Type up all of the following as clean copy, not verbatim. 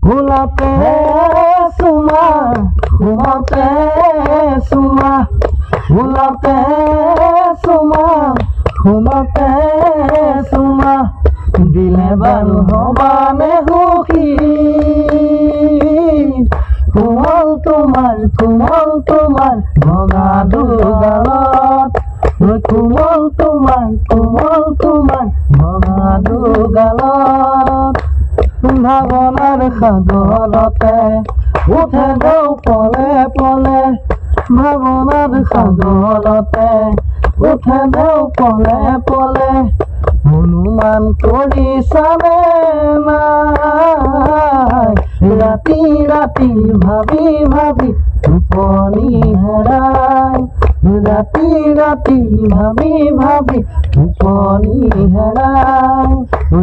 ঘুমাতে সুমা ঘুমাতে সুমা ঘুমাতে সুমা ঘুমাতে সুমা দিলে বাৰু হবানে সুখী কোমল তোমাৰ ভঙা দুগালত কোমল তোমাৰ ভঙা দুগালত ভাৱনাৰ সাগৰতে উঠে দেও পলে পলে ভাৱনাৰ সাগৰতে উঠে দেও পলে পলে অনুমান কৰিছানে নাই ৰাতি ৰাতি ভাবি ভাবি টোপনি হেৰাই ৰাতি ৰাতি ভাবি ভাবি টোপনি হেৰাই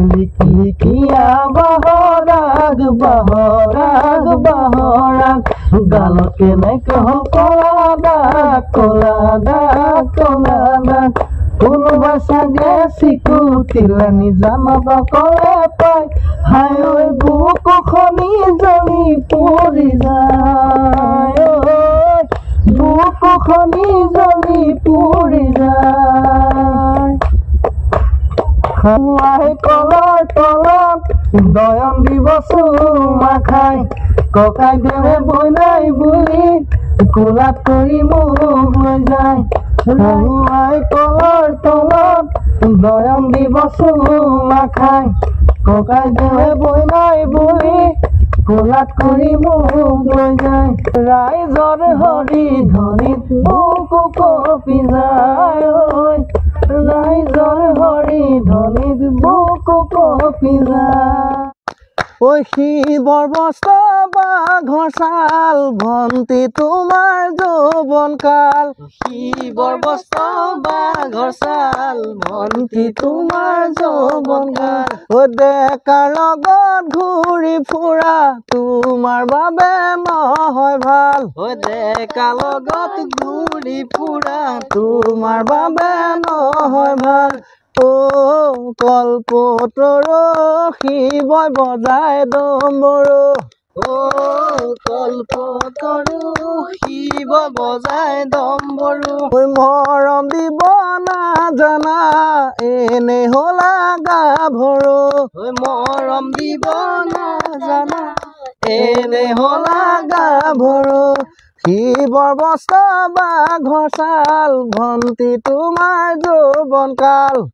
লিখিয়া বাহৰাগ গালত কেনেকে হ'ল কলা দাগ কোনোবা চাগে চিকুটিলে নিজানত কলে পাই হাই ঐ বুকুখনি জ্বলি পৰি যায় বুকুখনি জ্বলি পৰি যায় খাই কলৰ তলত দয়ন দিব চুমা খাই ককাই দেৱে বৈ নাই বুলি কোলাত কৰি মোক লৈ যায় খাই কলৰ তলত দয়ন দিব চুমা খাই ককাই দেৱে বৈ নাই বুলি কোলাত কৰি মোক লৈ যায় ৰাইজৰ হৰি ধ্বনিত বুকু কঁপি যায় ৰাইজৰ হৰি ধ্বনিত বুকু কঁপি যায় ঐ শিৱৰ বস্ত্ৰ বাঘৰ ছাল ভন্তি তোমাৰ যৌৱন কাল শিৱৰ বস্ত্ৰ বাঘৰ ছাল ভন্তি তোমাৰ যৌৱন কাল ঐ ডেকাৰ লগত ঘূৰি ফুৰা তোমাৰ বাবে নহয় ভাল ঐ ডেকাৰ লগত ঘূৰি ফুৰা তোমাৰ বাবে নহয় ভাল কল্পতৰু শিৱই বজাই ডম্বৰু কল্পতৰু শিৱই বজাই ডম্বৰু মৰম দিব নাজানা এনে হলা গাভৰু মৰম দিব নাজানা এনে হলা গাভৰু শিৱৰ বস্ত্ৰ বাঘৰ ছাল ভন্তি তোমাৰ যৌৱন কাল